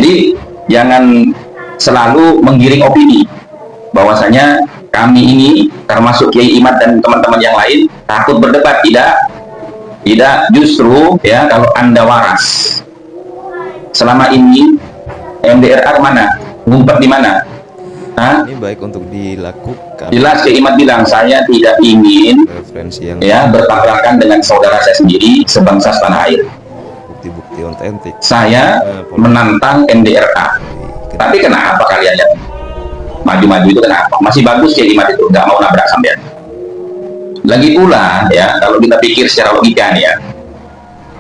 Jadi jangan selalu menggiring opini bahwasanya kami ini termasuk Kiai Imad dan teman-teman yang lain takut berdebat. Tidak, justru ya, kalau Anda waras selama ini MDRA kemana, ngumpet di mana? Hah? Ini baik untuk dilakukan. Jelas Kiai Imad bilang, saya tidak ingin Referensi yang ya bertabrakan dengan saudara saya sendiri sebangsa setanah air. bukti-bukti otentik. Saya menantang MDRA. Tapi kenapa kalian yang maju-maju itu kenapa? Masih bagus Kiai Imad itu, nggak mau nabrak sampean. Lagi pula ya, kalau kita pikir secara logika nih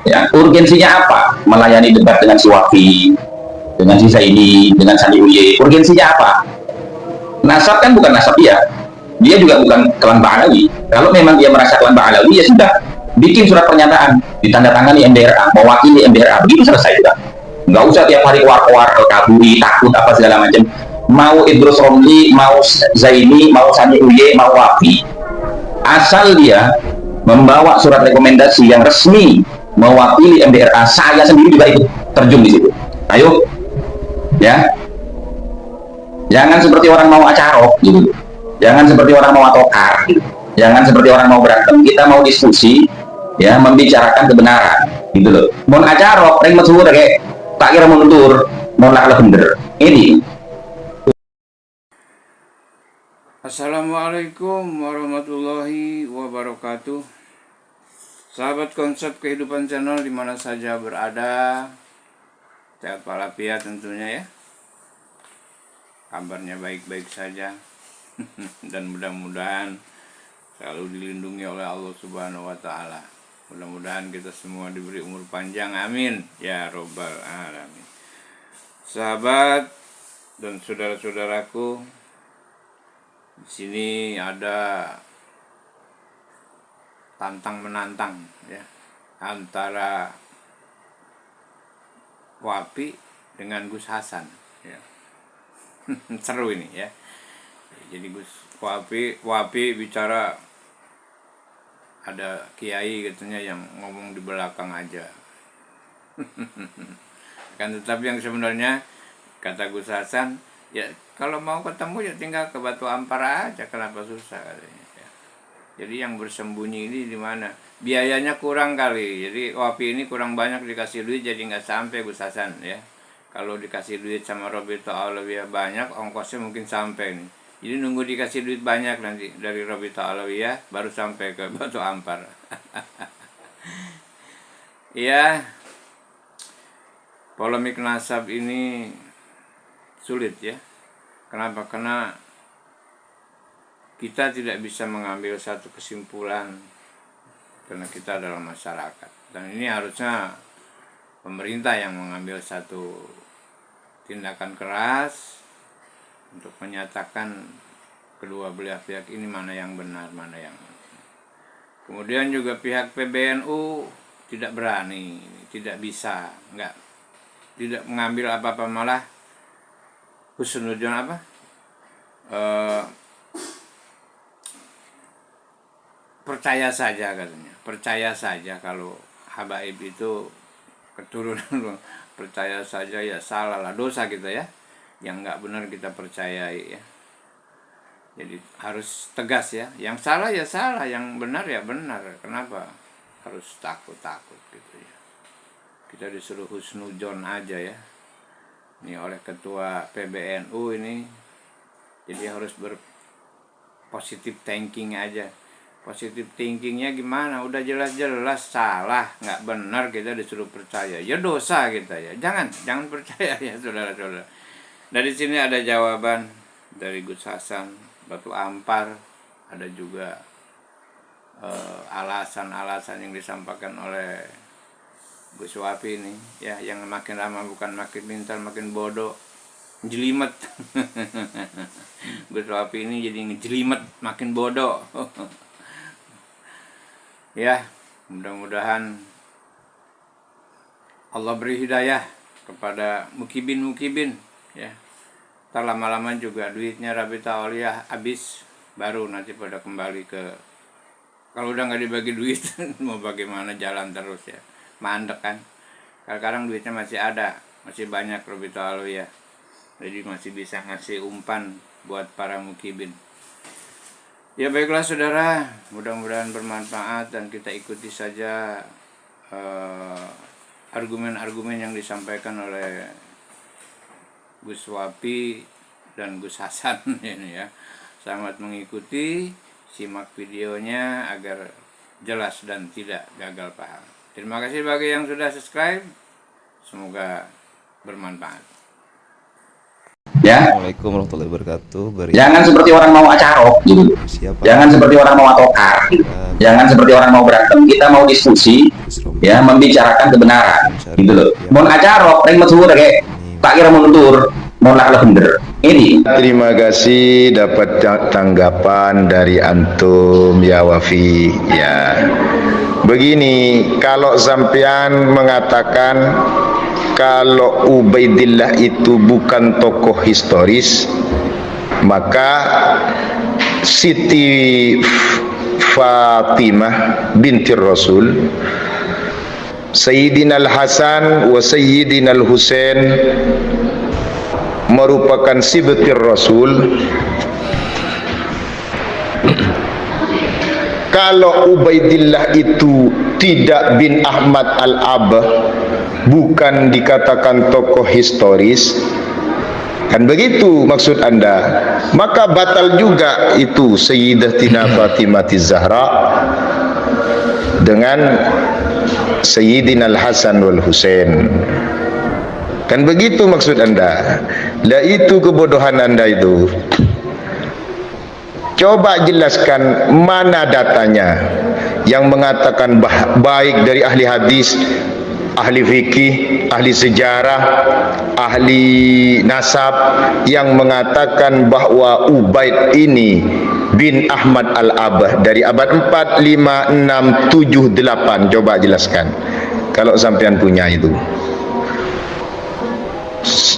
ya, urgensinya apa melayani debat dengan si Wafi, dengan si Zaidi, dengan Sandi Uye? Urgensinya apa? Nasab kan bukan nasab dia juga bukan klan Ba'alawi. Kalau memang dia merasa klan Ba'alawi, ya sudah, bikin surat pernyataan, ditandatangani MDRA, mewakili MDRA, begitu selesai sudah. Nggak usah tiap hari keluar-keluar, kaburi, takut apa segala macam. Mau Idrus Romli, mau Zaini, mau Sandi Uye, mau Wafi, asal dia membawa surat rekomendasi yang resmi mewakili MDRA, saya sendiri juga ikut terjun di situ. Ayo, ya, jangan seperti orang mau acarok gitu, jangan seperti orang mau atokar gitu, jangan seperti orang mau berantem. Kita mau diskusi, ya, membicarakan kebenaran gitu loh. Mau acarok ring mesuwur kayak tak kira mundur, mau lah bener ini. Assalamualaikum warahmatullahi wabarakatuh. Sahabat konsep kehidupan channel dimana saja berada, sehat walafiat tentunya ya. Kabarnya baik-baik saja dan mudah-mudahan selalu dilindungi oleh Allah Subhanahu wa Ta'ala. Mudah-mudahan kita semua diberi umur panjang, amin ya robbal alamin. Sahabat dan saudara-saudaraku, di sini ada tantang menantang ya, antara Wapi dengan Gus Hasan ya. Seru ini ya. Jadi Wapi bicara, ada kiai katanya yang ngomong di belakang aja. Kan tetapi yang sebenarnya kata Gus Hasan, ya kalau mau ketemu ya tinggal ke Batu Ampar aja, kenapa susah katanya ya. Jadi yang bersembunyi ini di mana? Biayanya kurang kali. Jadi Wapi ini kurang banyak dikasih duit, jadi nggak sampai Gus Hasan ya. Kalau dikasih duit sama Robito Alawiyah banyak, ongkosnya mungkin sampai nih. Jadi nunggu dikasih duit banyak nanti dari Robito Alawiyah baru sampai ke Batu Ampar. Ya, polemik nasab ini sulit ya. Kenapa? Karena kita tidak bisa mengambil satu kesimpulan karena kita adalah masyarakat. Dan ini harusnya pemerintah yang mengambil satu tindakan keras untuk menyatakan kedua belah pihak ini mana yang benar, mana yang. Kemudian juga pihak PBNU tidak berani, tidak bisa, tidak mengambil apa-apa, malah husnudzon apa? Percaya saja katanya. Percaya saja kalau habaib itu keturunan. Percaya saja ya salah lah, dosa kita ya, yang nggak benar kita percayai ya. Jadi harus tegas ya, yang salah ya salah, yang benar ya benar. Kenapa harus takut gitu ya? Kita disuruh husnudzon aja ya, ini oleh ketua PBNU ini. Jadi harus berpositif thinking aja. Positif thinkingnya gimana? Udah jelas-jelas salah, nggak benar, kita disuruh percaya, ya dosa kita ya. Jangan percaya ya saudara-saudara. Dari sini ada jawaban dari Gus Hasan, Batu Ampar, ada juga alasan-alasan yang disampaikan oleh Gus Wapi ini ya, yang makin lama bukan makin pintar, makin bodoh, jelimet. Gus Wapi ini jadi ngejelimet, makin bodoh. Ya, mudah-mudahan Allah beri hidayah kepada mukibin ya. Ntar lama-lama juga duitnya Rabita Aulia habis, baru nanti pada kembali ke, kalau udah nggak dibagi duit mau bagaimana, jalan terus ya, mandek kan. Kadang-kadang duitnya masih ada, masih banyak Robito Alwi ya. Jadi masih bisa ngasih umpan buat para mukibin. Ya baiklah saudara, mudah-mudahan bermanfaat dan kita ikuti saja argumen-argumen yang disampaikan oleh Gus Wapi dan Gus Hasan ini ya. Selamat mengikuti, simak videonya agar jelas dan tidak gagal paham. Terima kasih bagi yang sudah subscribe, semoga bermanfaat. Ya, Assalamualaikum warahmatullahi wabarakatuh. jangan seperti orang mau acarok gitu. Siapa? Jangan seperti orang mau atokar gitu. Jangan seperti orang mau berantem. Kita mau diskusi, ya, membicarakan kebenaran gitu loh. Mau acarok, ring mesur kayak tak kira mundur, mau nak bener. Ini. Terima kasih dapat tanggapan dari antum ya Wafi. Ya, begini, kalau sampean mengatakan kalau Ubaidillah itu bukan tokoh historis, maka Siti Fatimah binti Rasul, Sayyidina Al-Hasan wa Sayyidina Al-Husain merupakan sibtir Rasul. Kalau Ubaidillah itu tidak bin Ahmad Al-Abah, bukan dikatakan tokoh historis, kan begitu maksud Anda, maka batal juga itu Sayyidatina Fatimah Zahra dengan Sayyidina Al-Hasan wal Husain. Kan begitu maksud Anda. Lah itu kebodohan Anda itu. Coba jelaskan mana datanya yang mengatakan baik dari ahli hadis, ahli fikih, ahli sejarah, ahli nasab yang mengatakan bahwa Ubaid ini bin Ahmad Al-Abah dari abad 4, 5, 6, 7, 8. Coba jelaskan kalau sampean punya itu.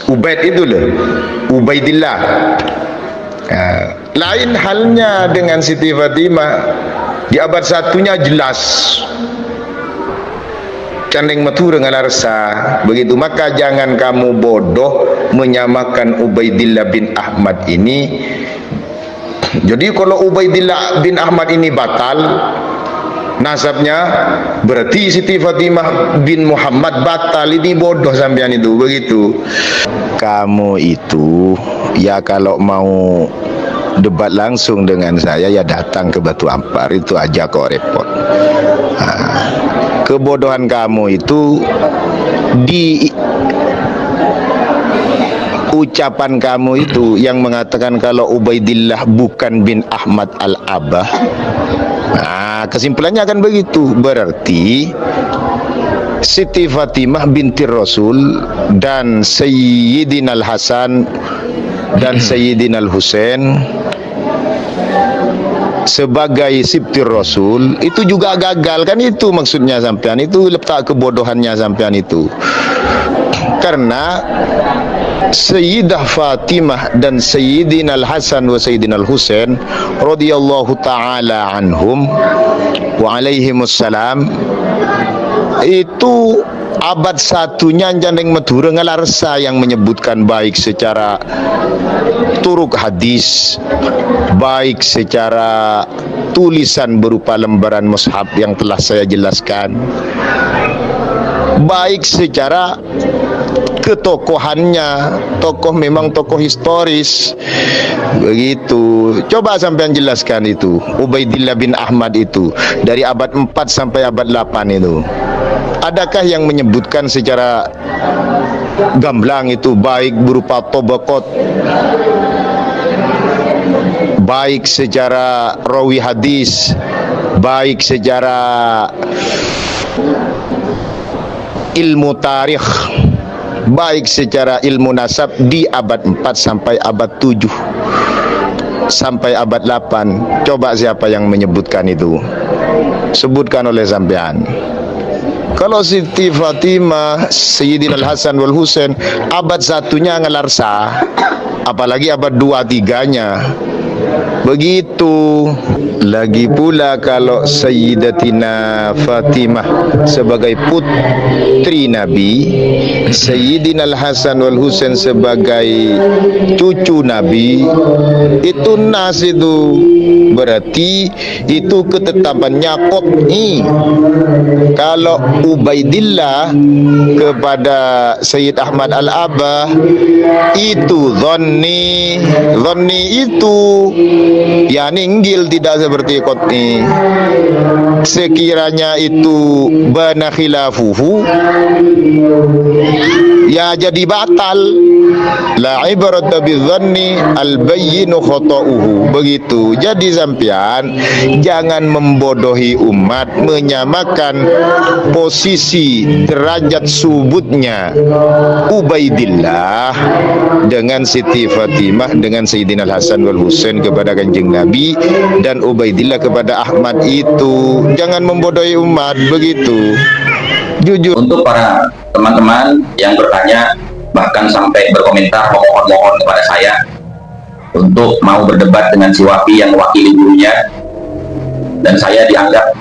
Ubaid itu loh, Ubaidillah. Lain halnya dengan Siti Fatimah, di abad 1-nya jelas candeng metu dengan arsa begitu. Maka jangan kamu bodoh menyamakan Ubaidillah bin Ahmad ini. Jadi kalau Ubaidillah bin Ahmad ini batal nasabnya, berarti Siti Fatimah bin Muhammad batal. Ini bodoh sampean itu begitu. Kamu itu ya kalau mau debat langsung dengan saya ya datang ke Batu Ampar, itu aja kok repot. Kebodohan kamu itu di ucapan kamu itu yang mengatakan kalau Ubaidillah bukan bin Ahmad Al-Abah. Nah, kesimpulannya akan begitu. Berarti Siti Fatimah binti Rasul dan Sayyidina Al-Hasan dan Sayyidina Al-Husain sebagai sibtir Rasul itu juga gagal, kan itu maksudnya sampean. Itu letak kebodohannya sampean itu. Karena Sayyidah Fatimah dan Sayyidina Al-Hasan wa Sayyidina Al-Husain radhiyallahu taala anhum wa alaihimussalam itu abad 1-nya jandeng Madura ngalarsa yang menyebutkan baik secara turuk hadis, baik secara tulisan berupa lembaran mushaf yang telah saya jelaskan, baik secara ketokohannya, tokoh memang tokoh historis begitu. Coba sampean jelaskan itu Ubaidillah bin Ahmad itu dari abad 4 sampai abad 8 itu, adakah yang menyebutkan secara gamblang itu baik berupa tobaqat, baik secara rawi hadis, baik secara ilmu tarikh, baik secara ilmu nasab di abad 4 sampai abad 7 sampai abad 8. Coba siapa yang menyebutkan itu? Sebutkan oleh sampean. Kalau Siti Fatimah, Sayyidina Al-Hasan wal Husain abad 1-nya ngalarsa, apalagi abad 2-3-nya. Begitu lagi pula kalau Sayyidatina Fatimah sebagai putri Nabi, Sayyidina Al-Hasan wal Husain sebagai cucu Nabi, itu nas itu berarti itu ketetapannya qat'i. Kalau Ubaidillah kepada Sayyid Ahmad Al-Abah itu dhanni itu ya ninggil, tidak seperti qat'i. Sekiranya itu bana khilafuhu ya jadi batal. La ibrata bidzanni al-bayyinu khata'uhu. Begitu. Jadi sampean jangan membodohi umat, menyamakan posisi derajat subutnya Ubaidillah dengan Siti Fatimah dengan Sayyidina Al-Hasan wal Husain kepada Kanjeng Nabi, dan Ubaidillah kepada Ahmad. Itu jangan membodohi umat. Begitu. Jujur. Untuk para teman-teman yang bertanya bahkan sampai berkomentar mohon-mohon kepada saya untuk mau berdebat dengan si Wafi yang mewakili gurunya, dan saya dianggap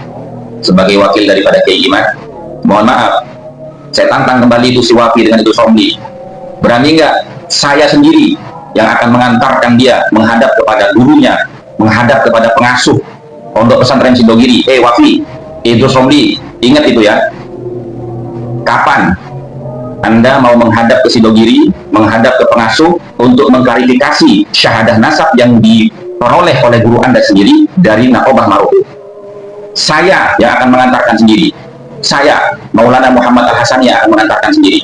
sebagai wakil daripada Kiai Imad, mohon maaf, saya tantang kembali itu si Wafi dengan itu Somli. Berani nggak saya sendiri yang akan mengantarkan dia menghadap kepada gurunya, menghadap kepada pengasuh Pondok Pesantren Sidogiri? Wafi, itu Somli, ingat itu ya. Kapan Anda mau menghadap ke Sidogiri, menghadap ke pengasuh untuk mengklarifikasi syahadah nasab yang diperoleh oleh guru Anda sendiri dari Naqobah Maruku? Saya yang akan mengantarkan sendiri. Saya, Maulana Muhammad Al-Hasani, yang akan mengantarkan sendiri.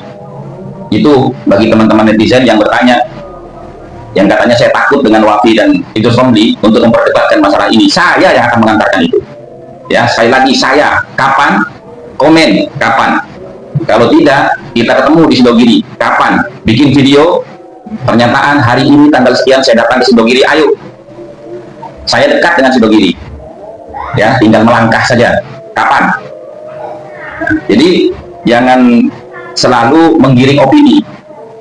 Itu bagi teman-teman netizen yang bertanya, yang katanya saya takut dengan Wafi dan itu Somli untuk memperdebatkan masalah ini. Saya yang akan mengantarkan itu. Ya, sekali lagi saya. Kapan? Komen. Kapan? Kalau tidak, kita ketemu di Sidogiri. Kapan? Bikin video pernyataan hari ini tanggal sekian saya datang ke Sidogiri. Ayo. Saya dekat dengan Sidogiri. Ya, tinggal melangkah saja. Kapan? Jadi jangan selalu menggiring opini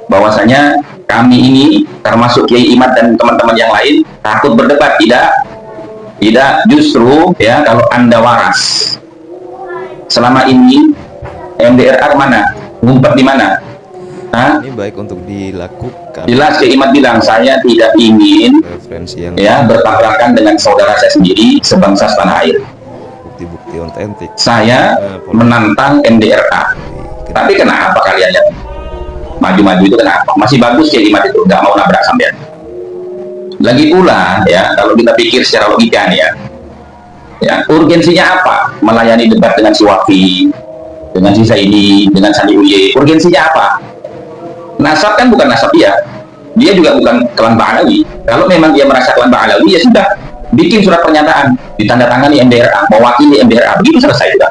bahwasanya kami ini termasuk Kiai Imad dan teman-teman yang lain takut berdebat. Tidak, justru ya, kalau Anda waras selama ini MDRA kemana? Ngumpet di mana? Ini baik untuk dilakukan. Jelas Kiai Imad bilang saya tidak ingin Referensi yang bertabrakan dengan saudara saya sendiri sebangsa setanah air. bukti-bukti otentik. Saya menantang MDRA. Tapi kenapa kalian yang maju-maju itu kenapa? Masih bagus Kiai Imad itu, nggak mau nabrak sampean. Lagi pula ya, kalau kita pikir secara logika nih ya, urgensinya apa melayani debat dengan si Wafi, dengan si Zaidi, dengan Sani Uye? Urgensinya apa? Nasab kan bukan nasab dia juga bukan klan Ba'alawi. Kalau memang dia merasa klan Ba'alawi, ya sudah, bikin surat pernyataan, ditandatangani MDRA, mewakili MDRA, begitu selesai sudah.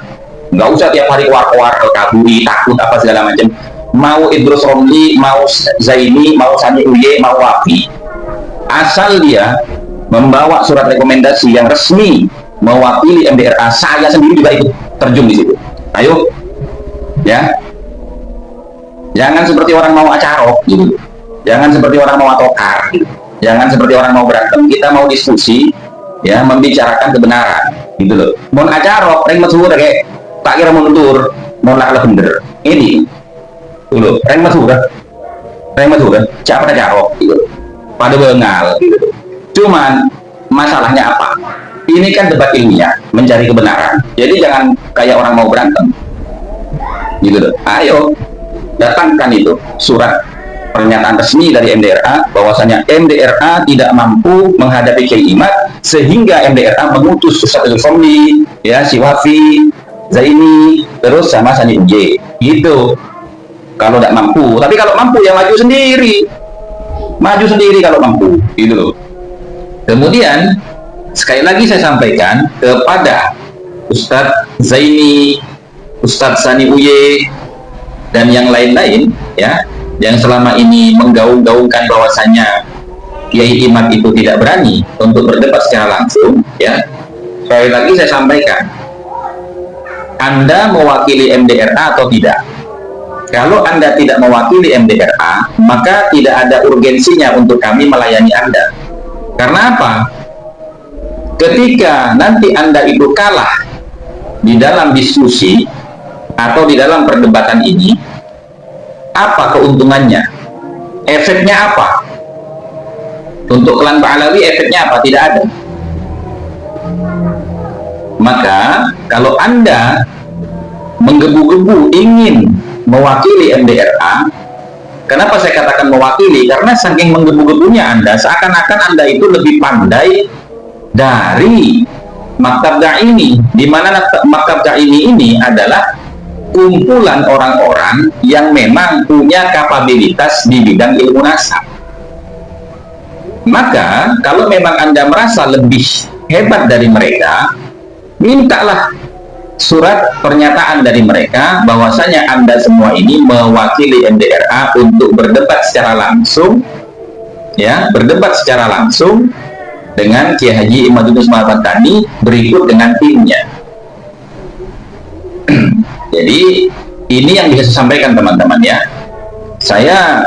Nggak usah tiap hari keluar-keluar, kaburi, takut apa segala macam. Mau Idrus Romli, mau Zaini, mau Sani Uye, mau Wafi, asal dia membawa surat rekomendasi yang resmi mewakili MDRA, saya sendiri juga ikut terjun di situ. Ayo, ya, jangan seperti orang mau acarok gitu, jangan seperti orang mau atokar gitu, jangan seperti orang mau berantem. Kita mau diskusi, ya, membicarakan kebenaran gitu loh. Mau acarok, reng masuk kayak tak kira mundur, mau lah bener ini dulu, reng masuk siapa acarok gitu, pada bengal gitu. Cuman masalahnya apa? Ini kan debat ilmiah, mencari kebenaran. Jadi jangan kayak orang mau berantem gitu loh. Ayo, datangkan itu surat pernyataan resmi dari MDRA bahwasanya MDRA tidak mampu menghadapi Kiai Imad, sehingga MDRA mengutus Ustaz Somli, ya, si Wafi, Zaini, terus sama Sani Uye gitu. Kalau tidak mampu, tapi kalau mampu ya maju sendiri kalau mampu gitu loh. Kemudian sekali lagi saya sampaikan kepada Ustadz Zaini, Ustadz Sani Uye, dan yang lain-lain ya, yang selama ini menggaung-gaungkan bahwasanya Kiai Imad itu tidak berani untuk berdebat secara langsung, ya, sekali lagi saya sampaikan, Anda mewakili MDRA atau tidak? Kalau Anda tidak mewakili MDRA, maka tidak ada urgensinya untuk kami melayani Anda. Karena apa? ketika nanti Anda itu kalah di dalam diskusi atau di dalam perdebatan ini, apa keuntungannya? Efeknya apa? Untuk klan Ba'alawi efeknya apa? Tidak ada. Maka kalau Anda menggebu-gebu ingin mewakili MDRA, kenapa saya katakan mewakili? Karena saking menggebu-gebunya Anda, seakan-akan Anda itu lebih pandai dari Maktab Daimi, di mana Maktab Daimi ini adalah kumpulan orang-orang yang memang punya kapabilitas di bidang ilmu nasab. Maka kalau memang Anda merasa lebih hebat dari mereka, mintalah surat pernyataan dari mereka bahwasanya Anda semua ini mewakili MDRA untuk berdebat secara langsung, ya, berdebat secara langsung dengan Kiai Haji Imaduddin Usman Al-Bantani berikut dengan timnya. Jadi ini yang bisa saya sampaikan teman-teman ya. Saya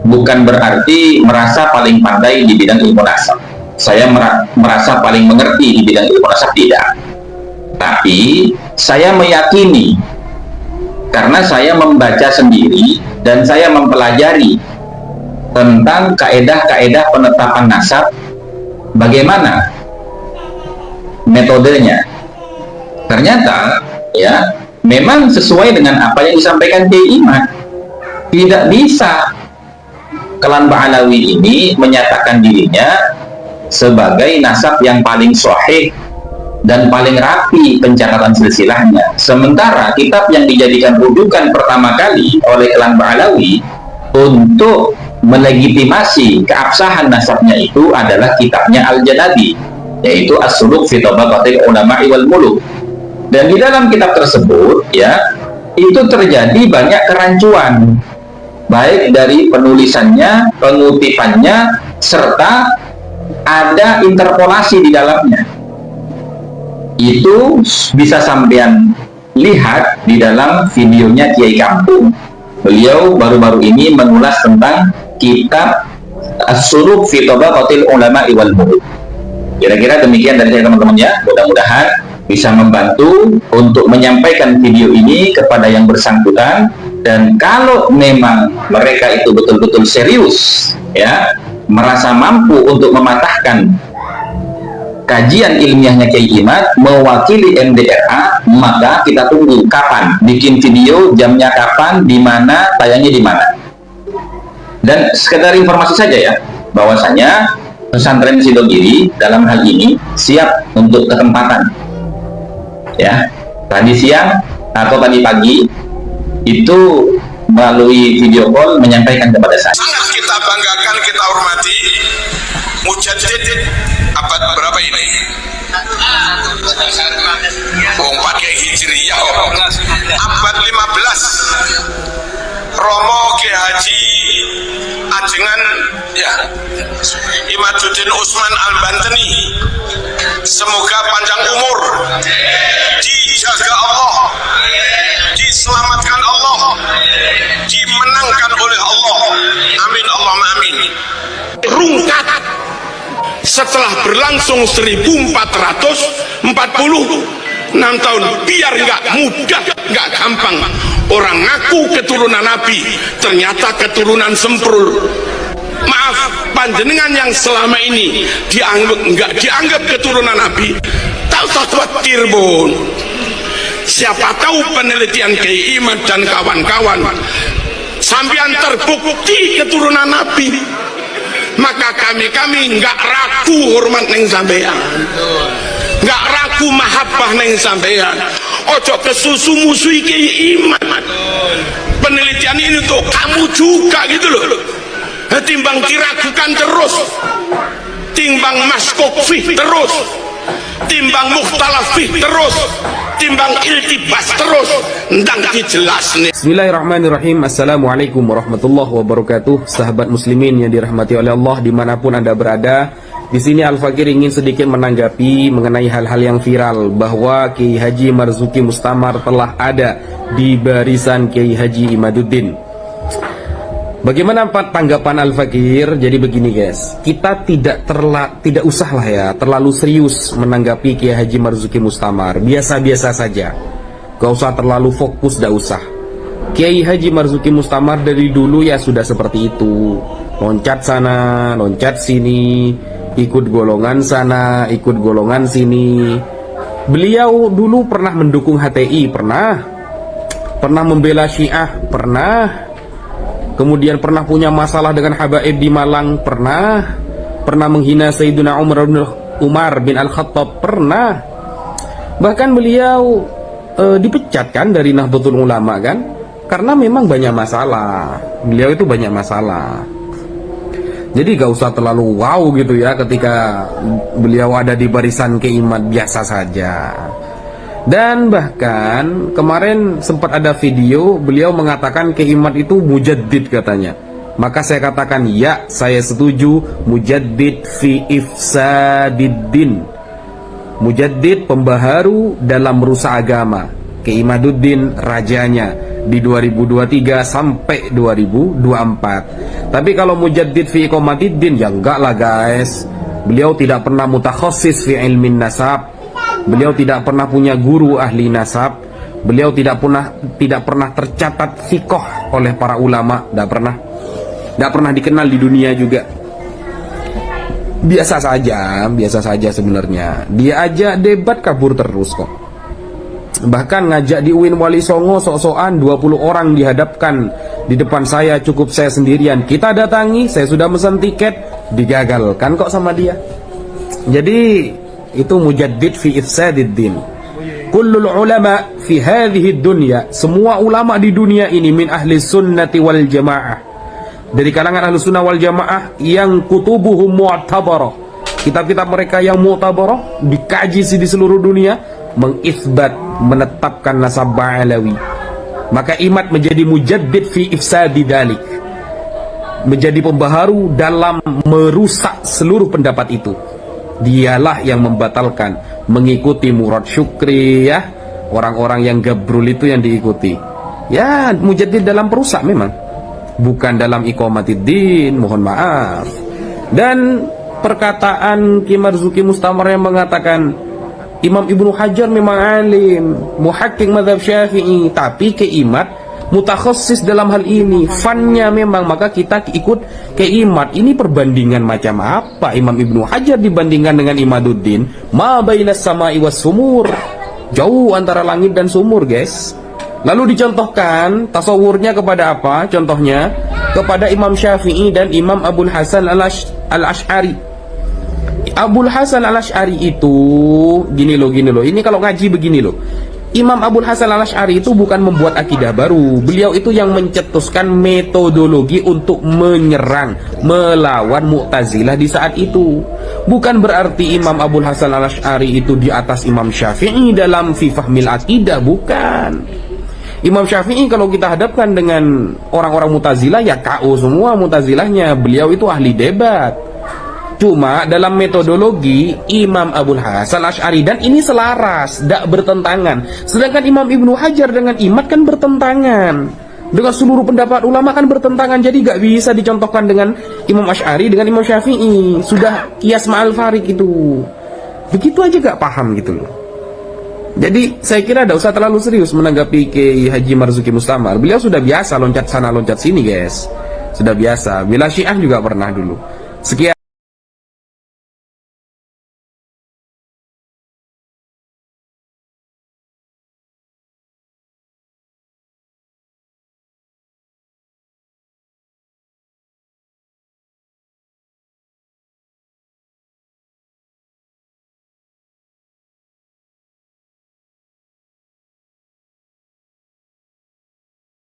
bukan berarti merasa paling pandai di bidang ilmu nasab. Saya merasa paling mengerti di bidang ilmu nasab, tidak. Tapi saya meyakini, karena saya membaca sendiri dan saya mempelajari tentang kaedah-kaedah penetapan nasab, bagaimana metodenya. Ternyata ya, memang sesuai dengan apa yang disampaikan Kiai Imad. Tidak bisa klan Ba'alawi ini menyatakan dirinya sebagai nasab yang paling sahih dan paling rapi pencatatan silsilahnya, sementara kitab yang dijadikan rujukan pertama kali oleh klan Ba'alawi untuk melegitimasi keabsahan nasabnya itu adalah kitabnya Al-Janabi, yaitu As-Suluk fi Tabaqatil Ulama'i wal Muluk. Dan di dalam kitab tersebut ya, itu terjadi banyak kerancuan, baik dari penulisannya, pengutipannya, serta ada interpolasi di dalamnya. Itu bisa sampean lihat di dalam videonya Kiai Kampung. Beliau baru-baru ini mengulas tentang kitab As-Suluk fi Tabaqatil Ulama'i wal Muluk. Kira-kira demikian dari saya teman-teman ya. Mudah-mudahan bisa membantu untuk menyampaikan video ini kepada yang bersangkutan. Dan kalau memang mereka itu betul-betul serius ya, merasa mampu untuk mematahkan kajian ilmiahnya Kiai Imad mewakili MDRA, maka kita tunggu kapan bikin video, jamnya kapan, di mana, tayangnya di mana. Dan sekedar informasi saja ya, bahwasanya pesantren Sidogiri dalam hal ini siap untuk ketempatan ya. Tadi siang atau tadi pagi itu melalui video call menyampaikan kepada saya. Sangat kita banggakan, kita hormati Mujaddid abad berapa ini? Pakai Hijriyah abad 15, Romo Kiai Haji Ajengan ya, Imaduddin Usman Al-Bantani, semoga panjang umur, dijaga Allah, diselamatkan Allah, dimenangkan oleh Allah, amin Allahumma amin. Rungkat setelah berlangsung 1446 tahun, biar nggak mudah, nggak gampang orang ngaku keturunan Nabi, ternyata keturunan semprul. Maaf, panjenengan yang selama ini nggak dianggap keturunan Nabi, tak usah khawatir bun. Siapa tahu penelitian Kiai Imad dan kawan-kawan sampean terbukti keturunan Nabi, maka kami nggak ragu hormat neng sampean, nggak ragu mahabbah neng sampean. Ojo kesusu musuhi Kiai Imad. Penelitian ini untuk kamu juga gitu loh. Timbang diragukan terus, timbang maskok fih terus, timbang mukhtalaf fih terus, timbang iltibas terus, ndang dijelas nih. Bismillahirrahmanirrahim. Assalamualaikum warahmatullahi wabarakatuh. Sahabat muslimin yang dirahmati oleh Allah dimanapun Anda berada, di sini Al-Fakir ingin sedikit menanggapi mengenai hal-hal yang viral bahwa Kiai Haji Marzuki Mustamar telah ada di barisan Kiai Haji Imaduddin. Bagaimana tanggapan Al-Fakir? Jadi begini guys, kita tidak usah lah ya terlalu serius menanggapi Kiai Haji Marzuki Mustamar. Biasa-biasa saja, gak usah terlalu fokus, gak usah. Kiai Haji Marzuki Mustamar dari dulu ya sudah seperti itu, loncat sana, loncat sini, ikut golongan sana, ikut golongan sini. Beliau dulu pernah mendukung HTI, pernah membela Syiah, kemudian pernah punya masalah dengan habaib di Malang, pernah menghina Sayyidina Umar bin Al-Khattab, pernah. Bahkan beliau dipecat kan dari Nahdlatul Ulama kan, karena memang banyak masalah. Beliau itu banyak masalah. Jadi gak usah terlalu wow gitu ya ketika beliau ada di barisan keimat, biasa saja. Dan bahkan kemarin sempat ada video beliau mengatakan keimat itu mujaddid katanya. Maka saya katakan ya, saya setuju, mujaddid fi ifsadiddin. Mujaddid pembaharu dalam merusak agama. Keimaduddin rajanya di 2023 sampai 2024. Tapi kalau mujaddid fi iqamatiddin ya enggak lah guys. Beliau tidak pernah mutakhassis fi ilmin nasab. Beliau tidak pernah punya guru ahli nasab. Beliau tidak pernah tercatat fiqh oleh para ulama, tidak pernah dikenal di dunia juga. Biasa saja sebenarnya. Dia aja debat kabur terus kok. Bahkan ngajak di UIN Wali Songo sok-sokan 20 orang dihadapkan di depan saya, cukup saya sendirian. Kita datangi, saya sudah pesan tiket, digagalkan kok sama dia. Jadi itu mujaddid fi ifsadiddin. Kullul ulama fi hadhihi dunya, semua ulama di dunia ini min ahli sunnati wal jamaah, dari kalangan ahli sunnah wal jamaah yang kutubuhum mu'tabarah, kitab-kitab mereka yang mu'tabarah dikaji di seluruh dunia, mengisbat, menetapkan nasab Ba'alawi. Maka Imad menjadi mujaddid fi ifsadi dalik, menjadi pembaharu dalam merusak seluruh pendapat itu. Dialah yang membatalkan, mengikuti Murad Syukri ya, orang-orang yang gabrul itu yang diikuti. Ya, mujaddid dalam perusak memang, bukan dalam iqamatiddin, mohon maaf. Dan perkataan Ki Marzuki Mustamar yang mengatakan Imam Ibnu Hajar memang alim, muhaqqiq mazhab Syafi'i, tapi keimat mutakhassis dalam hal ini, fannya memang, maka kita ikut keimat. Ini perbandingan macam apa Imam Ibnu Hajar dibandingkan dengan Imaduddin? Ma bainas sama'i was sumur, jauh antara langit dan sumur guys. Lalu dicontohkan tasawurnya kepada apa? Contohnya kepada Imam Syafi'i dan Imam Abul Hasan al-Ash'ari. Abul Hasan al-Ash'ari itu gini loh. Ini kalau ngaji begini loh. Imam Abul Hasan al-Ash'ari itu bukan membuat akidah baru. Beliau itu yang mencetuskan metodologi untuk menyerang, melawan Mu'tazilah di saat itu. Bukan berarti Imam Abul Hasan al-Ash'ari itu di atas Imam Syafi'i dalam fi fahmil akidah, bukan. Imam Syafi'i kalau kita hadapkan dengan orang-orang Mu'tazilah ya KO semua Mu'tazilahnya. Beliau itu ahli debat. Cuma dalam metodologi Imam Abul Hasan Asy'ari, dan ini selaras, tidak bertentangan. Sedangkan Imam Ibnu Hajar dengan Imad kan bertentangan, dengan seluruh pendapat ulama kan bertentangan. Jadi gak bisa dicontohkan dengan Imam Asy'ari dengan Imam Syafi'i. Sudah qiyas ma'al farik itu. Begitu aja gak paham gitu loh. Jadi saya kira tidak usah terlalu serius menanggapi Kiai Haji Marzuki Mustamar. Beliau sudah biasa loncat sana loncat sini guys. Sudah biasa. Bila Syiah juga pernah dulu. Sekian.